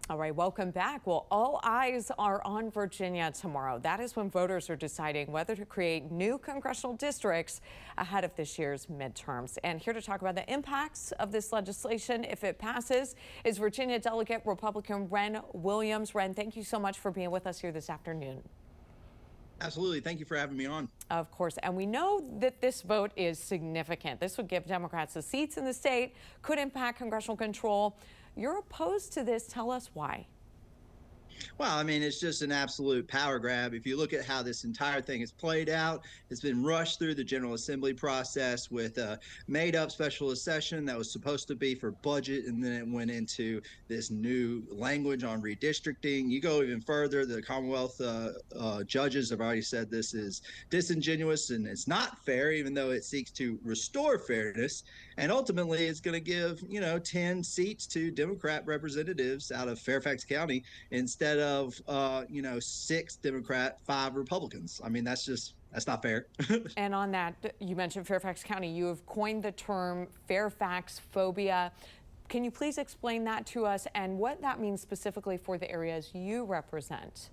All right, welcome back. Well, all eyes are on Virginia tomorrow. That is when voters are deciding whether to create new congressional districts ahead of this year's midterms. And here to talk about the impacts of this legislation if it passes is Virginia Delegate Republican Wren Williams. Wren, thank you so much for being with us here this afternoon. Absolutely. Thank you for having me on. Of course. And we know that this vote is significant. This would give Democrats the seats in the state, could impact congressional control. You're opposed to this. Tell us why. Well, I mean, it's just an absolute power grab. If you look at how this entire thing is played out, it's been rushed through the General Assembly process with a made-up special session that was supposed to be for budget, and then it went into this new language on redistricting. You go even further, the Commonwealth judges have already said this is disingenuous and it's not fair, even though it seeks to restore fairness. And ultimately, it's going to give, 10 seats to Democrat representatives out of Fairfax County instead of 6 Democrat, 5 Republicans. I mean, that's not fair. And on that, you mentioned Fairfax County. You have coined the term Fairfax phobia. Can you please explain that to us and what that means specifically for the areas you represent?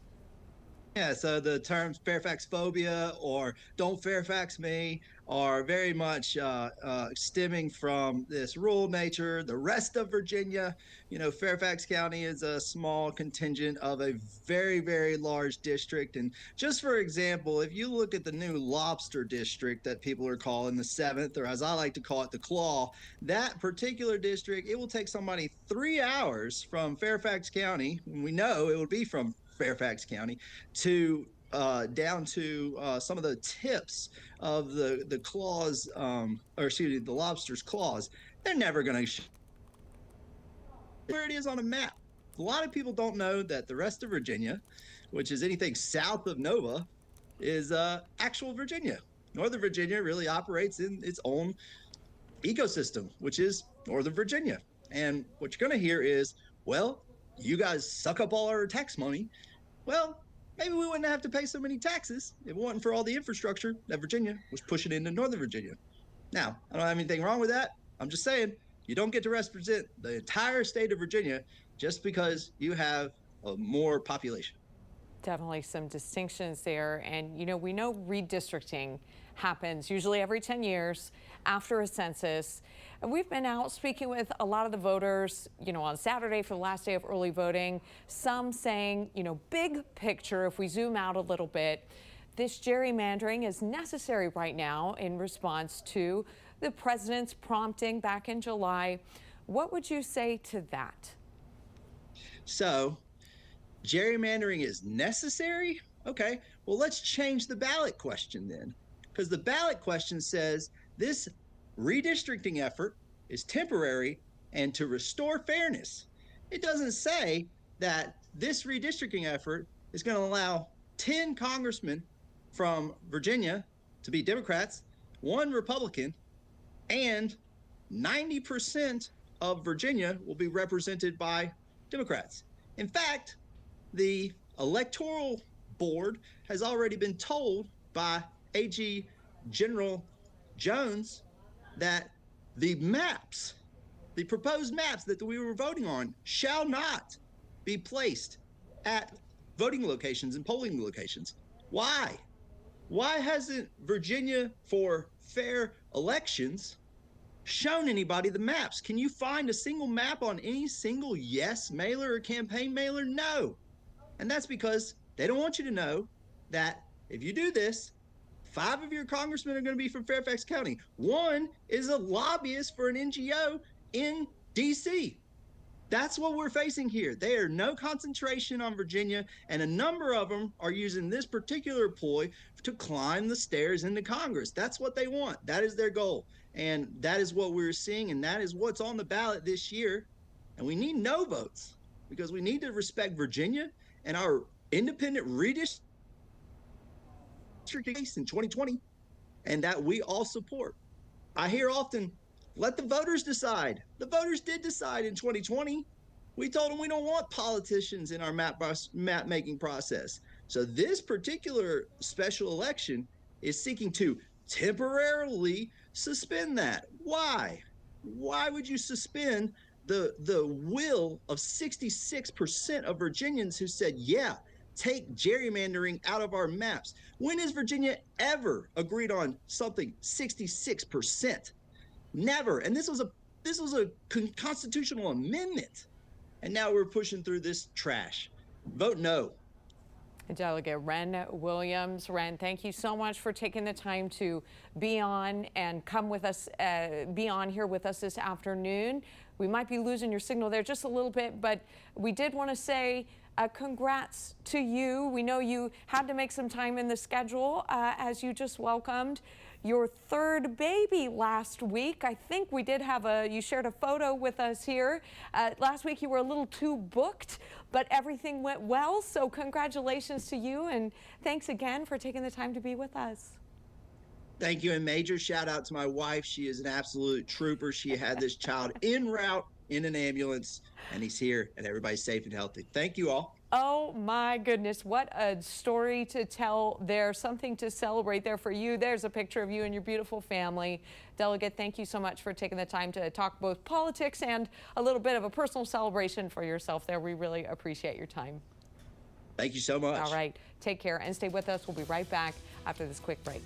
Yeah, so the terms Fairfax phobia or don't Fairfax me are very much stemming from this rural nature. The rest of Virginia, Fairfax County is a small contingent of a very, very large district. And just for example, if you look at the new lobster district that people are calling the 7th, or as I like to call it, the Claw, that particular district, it will take somebody 3 hours from Fairfax County, and we know it would be from Fairfax County, to down to some of the tips of the claws, the lobster's claws. They're never going to where it is on a map. A lot of people don't know that the rest of Virginia, which is anything south of Nova, is actual Virginia. Northern Virginia really operates in its own ecosystem, which is Northern Virginia. And what you're going to hear is, well, you guys suck up all our tax money. Well, maybe we wouldn't have to pay so many taxes if it wasn't for all the infrastructure that Virginia was pushing into Northern Virginia. Now, I don't have anything wrong with that. I'm just saying you don't get to represent the entire state of Virginia just because you have more population. Definitely some distinctions there. And, we know redistricting happens usually every 10 years after a census. And we've been out speaking with a lot of the voters, on Saturday for the last day of early voting, some saying, big picture, if we zoom out a little bit, this gerrymandering is necessary right now in response to the president's prompting back in July. What would you say to that? So, gerrymandering is necessary? Okay, well, let's change the ballot question then. Because the ballot question says this redistricting effort is temporary and to restore fairness. It doesn't say that this redistricting effort is going to allow 10 congressmen from Virginia to be Democrats, 1 Republican, and 90% of Virginia will be represented by Democrats. In fact, the electoral board has already been told by AG General Jones that the proposed maps that we were voting on shall not be placed at voting locations and polling locations. Why? Why hasn't Virginia for fair elections shown anybody the maps? Can you find a single map on any single yes mailer or campaign mailer? No. And that's because they don't want you to know that if you do this, 5 of your congressmen are going to be from Fairfax County. 1 is a lobbyist for an NGO in D.C. That's what we're facing here. There are no concentration on Virginia, and a number of them are using this particular ploy to climb the stairs into Congress. That's what they want. That is their goal. And that is what we're seeing, and that is what's on the ballot this year. And we need no votes because we need to respect Virginia and our independent redistricting case in 2020, and that we all support. I hear often, let the voters decide. The voters did decide in 2020. We told them we don't want politicians in our map making process. So this particular special election is seeking to temporarily suspend that. Why? Why would you suspend the will of 66% of Virginians who said, yeah, take gerrymandering out of our maps. When has Virginia ever agreed on something 66%? Never. And this was a constitutional amendment. And now we're pushing through this trash. Vote no. Delegate Wren Williams. Wren, thank you so much for taking the time to be on and come with us, be on here with us this afternoon. We might be losing your signal there just a little bit, but we did want to say congrats to you. We know you had to make some time in the schedule as you just welcomed your third baby last week. I think we did have you shared a photo with us here. Last week you were a little too booked, but everything went well. So congratulations to you, and thanks again for taking the time to be with us. Thank you, and major shout out to my wife. She is an absolute trooper. She had this child en route in an ambulance, and he's here, and everybody's safe and healthy. Thank you all. Oh my goodness, what a story to tell there, something to celebrate there for you. There's a picture of you and your beautiful family. Delegate, thank you so much for taking the time to talk both politics and a little bit of a personal celebration for yourself there. We really appreciate your time. Thank you so much. All right, take care and stay with us. We'll be right back after this quick break.